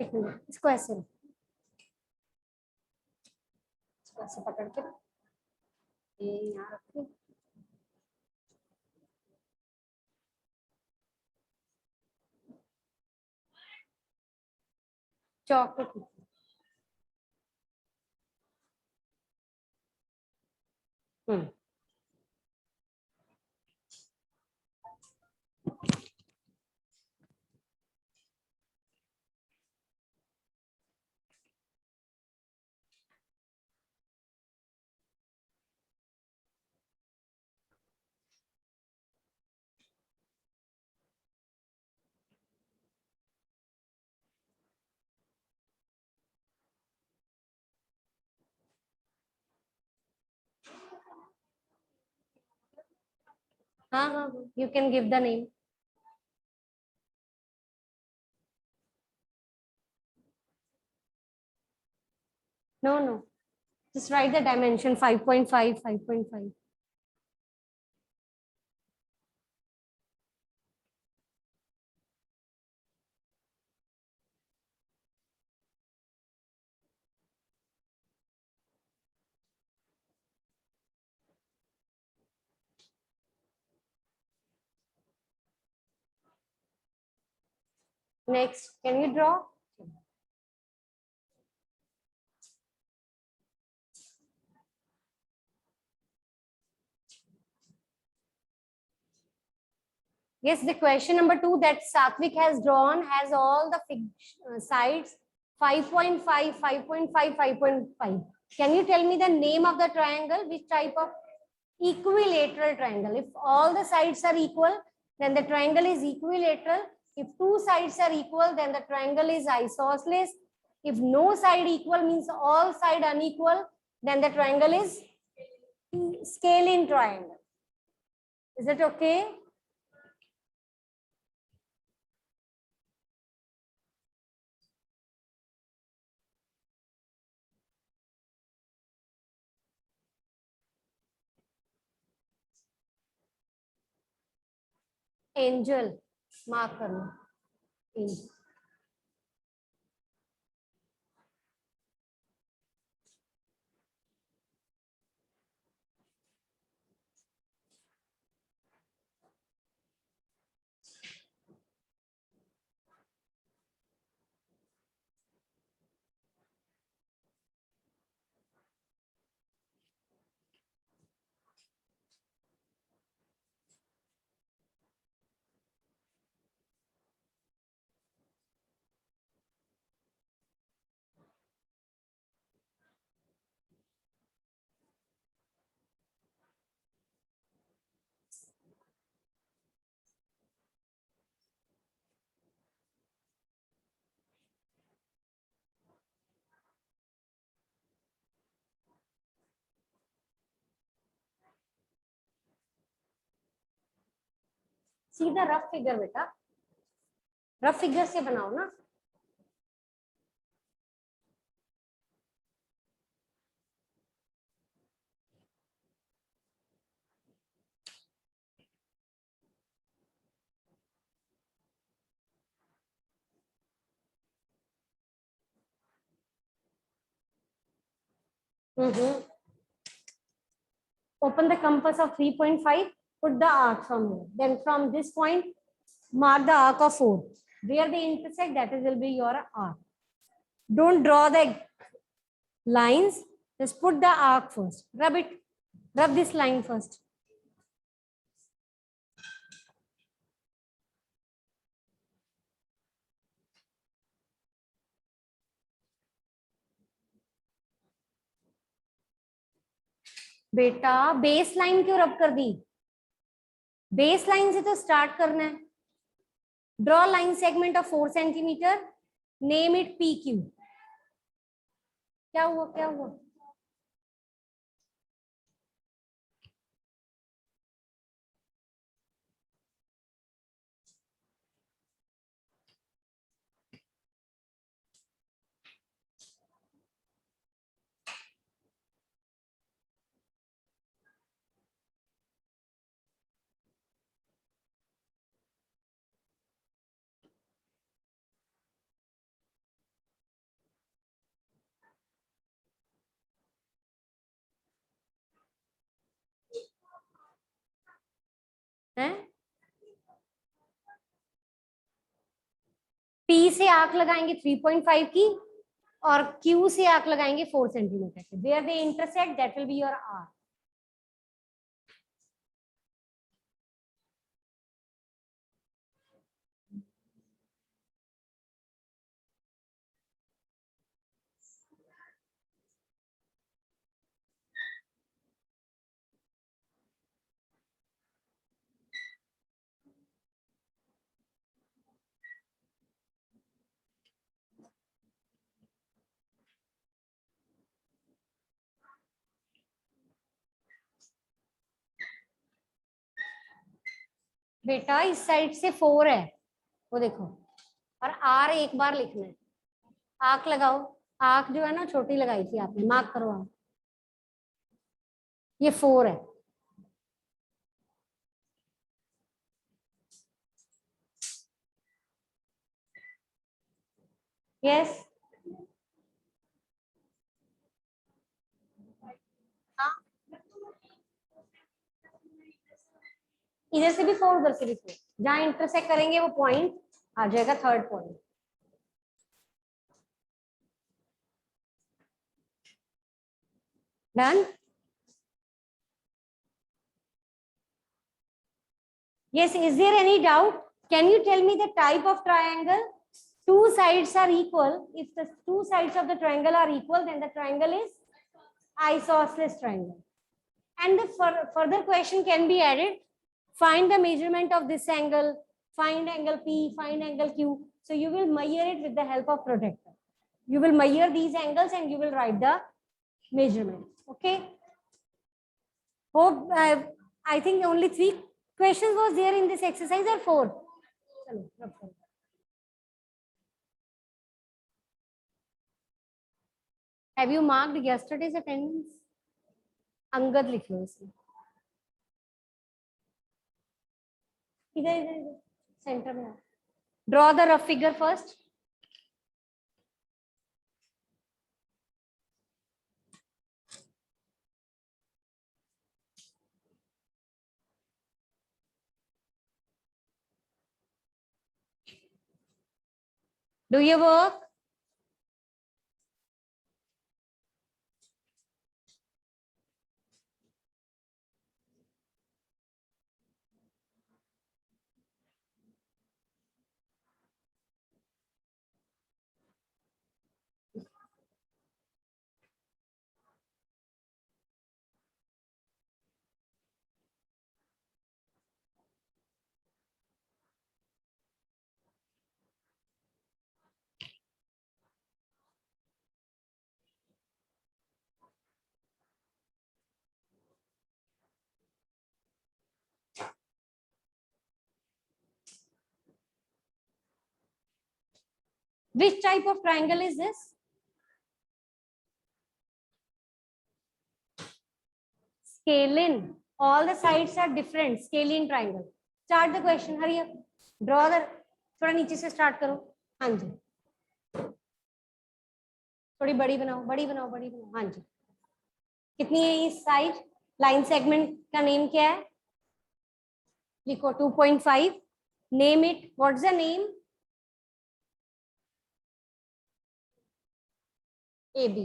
एक मिनट, इसको ऐसे पकड़ के ये यहाँ रखिए। चौक हम्म। हाँ हाँ, you can give the name. No no, just write the dimension 5.5, 5.5. Next, can you draw? Yes, the question number 2 that Satvik has drawn has all the sides 5.5, 5.5, 5.5. Can you tell me the name of the triangle? Which type of equilateral triangle? If all the sides are equal, then the triangle is equilateral. If two sides are equal, then the triangle is isosceles. If no side equal means all side unequal, then the triangle is scalene triangle. Is it okay? Angel mark करना, angel. सीधा rough figure बेटा, rough figure से बनाओ ना। Open the compass of 3.5, put the arc from here. Then from this point, mark the arc of 4. Where they intersect, that is will be your arc. Don't draw the lines, just put the arc first. Rub it, rub this line first. बेटा base line क्यों रब कर दी? Base line से तो start करना है। Draw line segment of 4 centimetre, name it P Q. क्या हुआ, क्या हुआ? P से आर्क लगाएंगे 3.5 की और Q से आर्क लगाएंगे 4 सेंटीमीटर की. Where they intersect, that will be your R. बेटा इस साइड से 4 है, वो देखो, और R एक बार लिखना है. आर्क लगाओ. आर्क जो है ना छोटी लगाई थी आपने, मार्क करो आप. ये 4 है. यस. हाँ, इधर से भी 4, उधर से भी 4. जहां इंटरसेक्ट करेंगे वो पॉइंट आ जाएगा, third point. Done. Yes, is there any doubt? Can you tell me the type of triangle? Two sides are equal. If the two sides of the triangle are equal, then the triangle is isosceles triangle. And the further question can be added. Find the measurement of this angle, find angle P, find angle Q. So you will measure it with the help of protractor. You will measure these angles and you will write the measurement. Okay. Hope I think only 3 questions was there in this exercise, or 4? Have you marked yesterday's attendance? Angad लिख लो इसमें. इधर इधर इधर centre में. Draw the rough figure first. Do your work. Which type of triangle is this? Scalene. All the sides are different. Scalene triangle. Start the question. Hurry up. Draw the. थोड़ा नीचे से start करो. हाँ जी. थोड़ी बड़ी बनाओ, बड़ी बनाओ, बड़ी बनाओ. हाँ जी. कितनी है इस साइड? लाइन सेगमेंट का नेम क्या है? लिखो 2.5. Name it. What's the name? AB.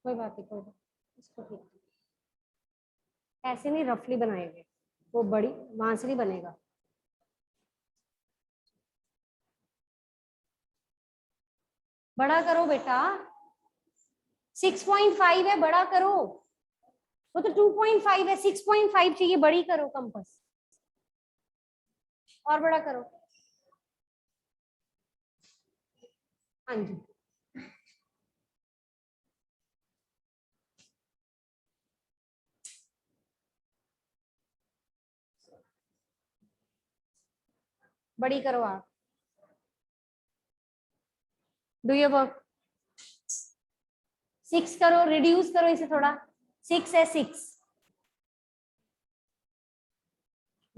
कोई बात नहीं, कोई बात. इसको ठीक ऐसे नहीं रफली बनाएंगे, वो बड़ी वहां से नहीं बनेगा. बड़ा करो बेटा. 6.5 है, बड़ा करो. वो तो 2.5 है, 6.5 चाहिए. बड़ी करो कंपास. और बड़ा करो. हाँ जी. बड़ी करो आप. Do your work. 6 करो, रिड्यूस करो इसे थोड़ा. 6 है, 6.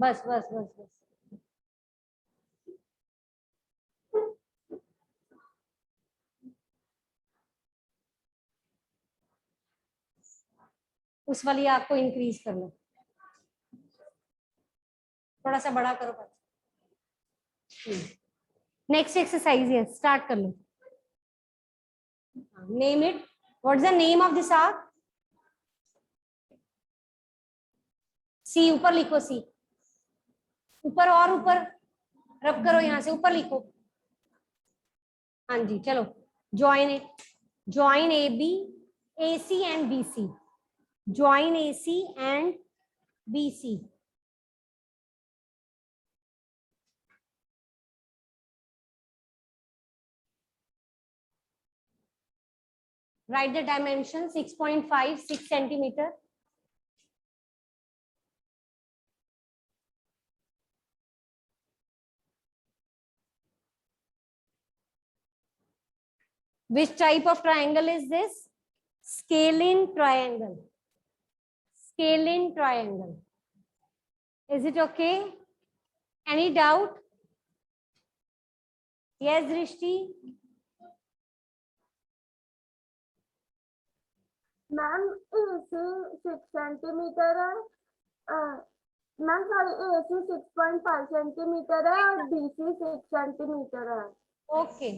बस बस बस बस. उस वाली आग को इंक्रीज कर लो, थोड़ा सा बड़ा करो। नेक्स्ट एक्सरसाइज है, स्टार्ट कर लो। Name it, what's the name of this आग? सी, ऊपर लिखो सी, ऊपर और ऊपर रब करो, यहां से ऊपर लिखो। हाँ जी चलो, join it, join A B, A C and B C, join A C and B C. Write the dimension 6.5, 6 centimeter. Which type of triangle is this? Scalene triangle. Scalene triangle. Is it okay? Any doubt? Yes, Drishti? Ma'am AC 6 centimetre है, ma'am sorry AC 6.5 centimetre है और BC 6 centimetre है। Okay.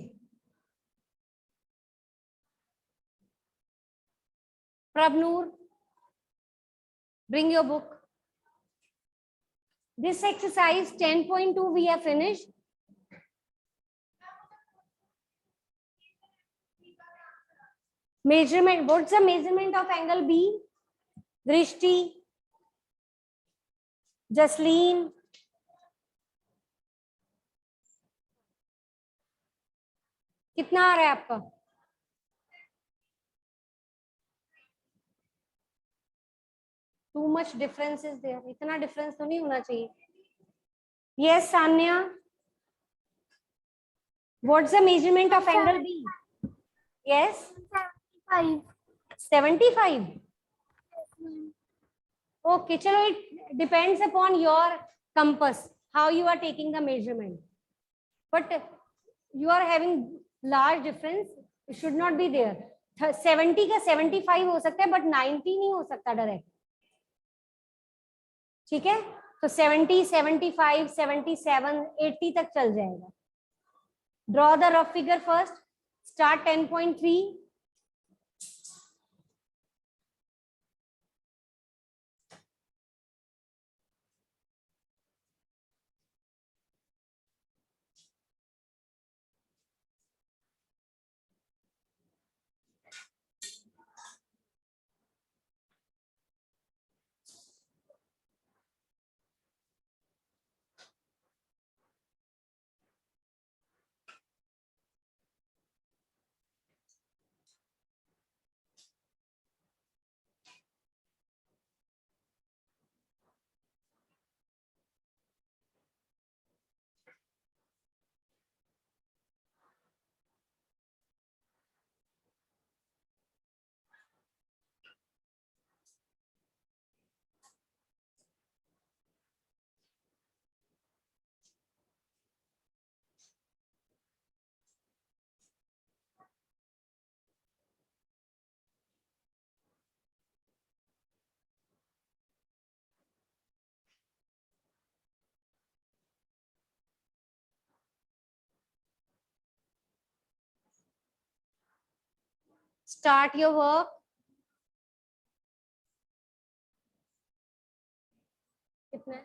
Prabnoor, bring your book. This exercise 10.2 we have finished. Measurement, what's the measurement of angle B? Drishti, Jasleen, कितना आ रहा है आपका? Too much difference is there. इतना difference तो नहीं होना चाहिए. Yes, Sanya. What's the measurement of angle B? Yes. 75. Okay, chalo, it depends upon your compass, how you are taking the measurement. But you are having large difference, it should not be there. 70 का 75 हो सकता है, but 90 नहीं हो सकता direct. ठीक है, तो 70, 75, 77, 80 तक चल जाएगा. Draw the rough figure first. Start 10.3. Start your work. कितना?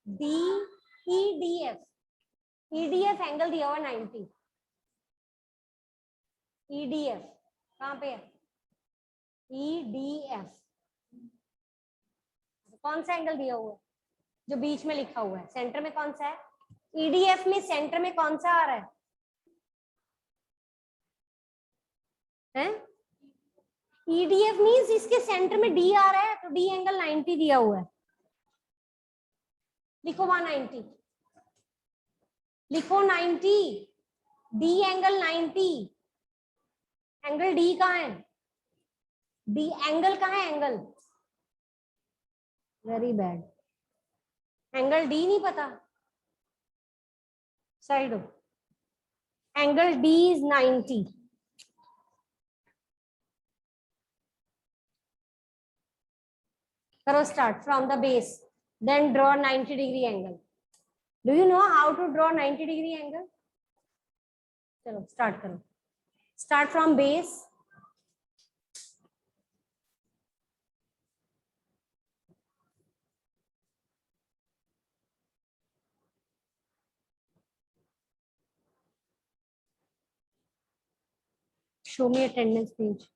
DEDF. EDF एंगल दिया हुआ 90. EDF कहाँ पे है? EDF कौन सा एंगल दिया हुआ है? जो बीच में लिखा हुआ है, सेंटर में कौन सा है? EDF में सेंटर में कौन सा आ रहा है? हैं? EDF मींस इसके सेंटर में D आ रहा है, तो D एंगल 90 दिया हुआ है. लिखो 190, लिखो 90, D एंगल 90. एंगल D कहाँ है? D एंगल कहाँ है? Angle very bad, angle D नहीं पता, साइड हो. Angle D is 90. Karo start from the base. Then draw 90-degree angle. Do you know how to draw 90-degree angle? Chalo, start karo. Start from base. Show me attendance page.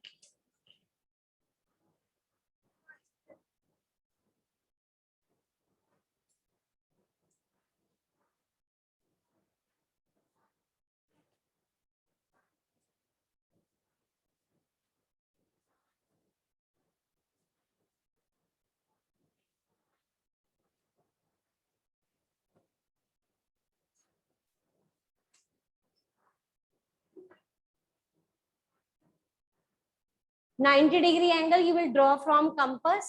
$90-degree angle you will draw from compass.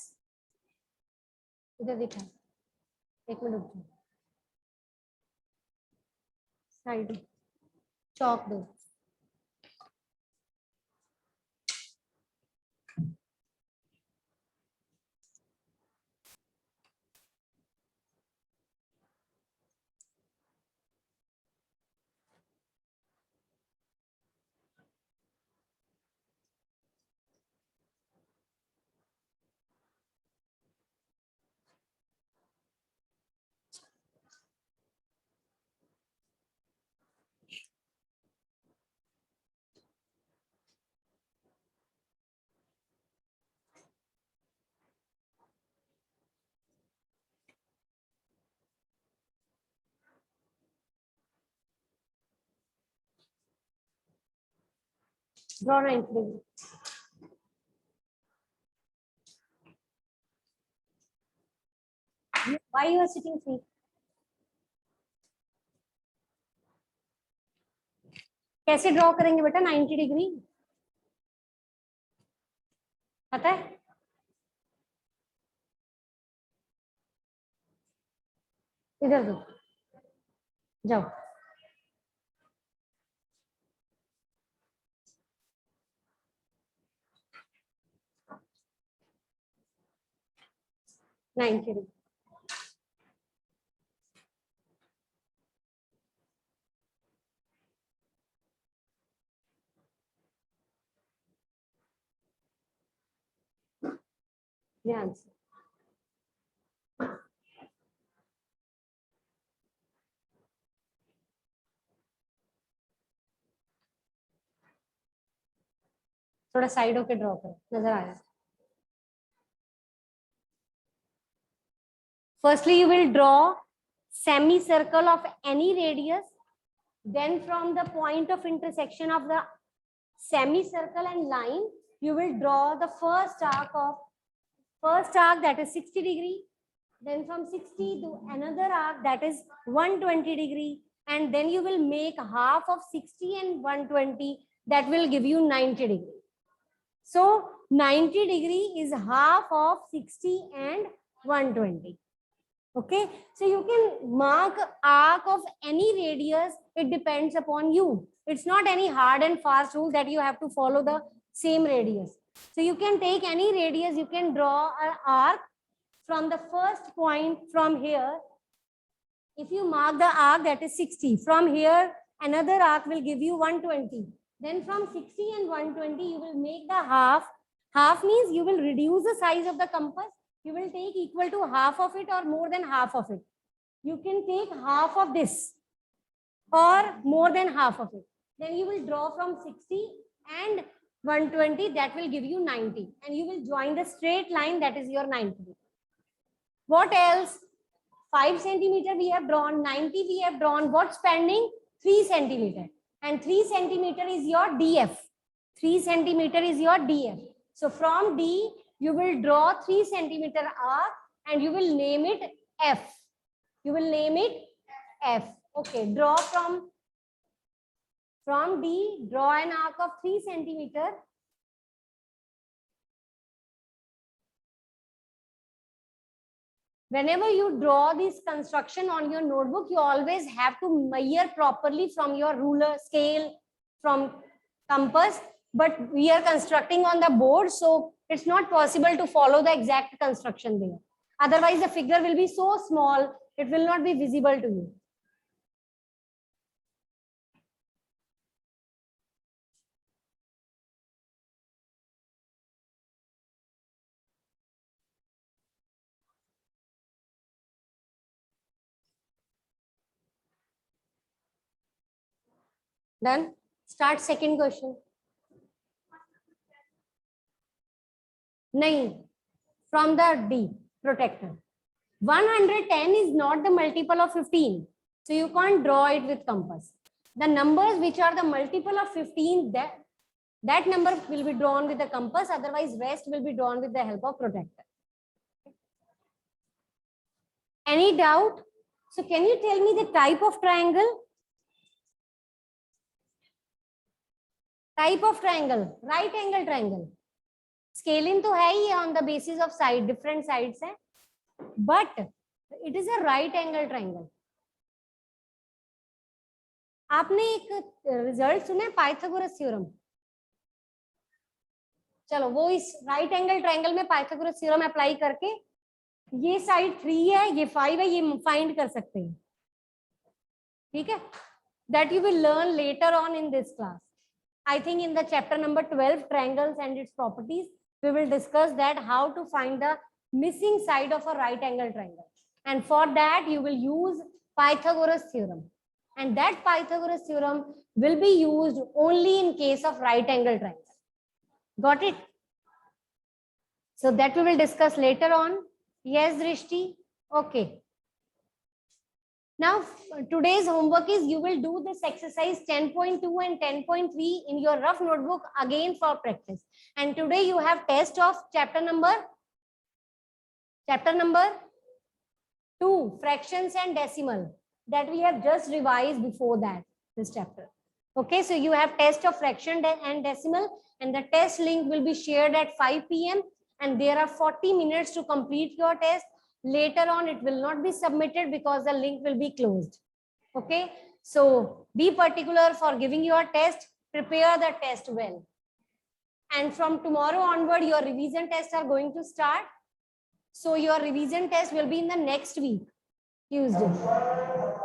इधर दिखा, एक minute रुक जाओ, side चौक दो. Draw 90 degree. Why you are sitting free? कैसे draw करेंगे बेटा 90 degree? पता है? इधर दो, जाओ. Ninety degree. ध्यान से. थोड़ा साइड होके ड्रॉ करो, नजर आया. Firstly, you will draw semicircle of any radius. Then from the point of intersection of the semicircle and line, you will draw the first arc that is 60 degree. Then from 60 to another arc that is 120 degree. And then you will make half of 60 and 120 that will give you 90 degree. So 90 degree is half of 60 and 120. Okay, so you can mark arc of any radius. It depends upon you. It's not any hard and fast rule that you have to follow the same radius. So you can take any radius, you can draw an arc from the first point from here. If you mark the arc that is 60, from here another arc will give you 120. Then from 60 and 120 you will make the half. Half means you will reduce the size of the compass. You will take equal to half of it or more than half of it. You can take half of this or more than half of it. Then you will draw from 60 and 120, that will give you 90. And you will join the straight line, that is your 90. What else? 5 centimeter we have drawn, 90 we have drawn. What's pending? 3 centimeter. And 3 centimeter is your DF. 3 centimeter is your DF. So from D, you will draw 3 centimeter arc and you will name it F. You will name it F. Okay, draw from D, draw an arc of 3 centimeter. Whenever you draw this construction on your notebook, you always have to measure properly from your ruler, scale, from compass. But we are constructing on the board, so It's not possible to follow the exact construction there. Otherwise, the figure will be so small, it will not be visible to you. Done. Start second question. Nahin. From the D, protector. 110 is not the multiple of 15. So you can't draw it with compass. The numbers which are the multiple of 15, that number will be drawn with the compass. Otherwise, rest will be drawn with the help of protector. Any doubt? So can you tell me the type of triangle? Type of triangle, right angle triangle. Scaling तो है ही on the basis of side, different sides है, but it is a right angle triangle. आपने एक result सुना है Pythagoras theorem? चलो वो इस राइट एंगल ट्रायंगल में पाइथागोरस थ्योरम अप्लाई करके ये साइड 3 है, ये 5 है, ये फाइंड कर सकते हैं. ठीक है? That you will learn later on in this class. I think in the chapter number 12, triangles and its properties, we will discuss that how to find the missing side of a right angle triangle. And for that, you will use Pythagoras theorem. And that Pythagoras theorem will be used only in case of right angle triangle. Got it? So that we will discuss later on. Yes, Drishti? Okay. Now, today's homework is you will do this exercise 10.2 and 10.3 in your rough notebook again for practice. And today you have test of chapter number 2, fractions and decimal, that we have just revised before that, this chapter. Okay, so you have test of fraction and decimal, and the test link will be shared at 5 p.m. and there are 40 minutes to complete your test. Later on, it will not be submitted because the link will be closed. Okay, so be particular for giving your test, prepare the test well. And from tomorrow onward, your revision tests are going to start. So your revision test will be in the next week, Tuesday.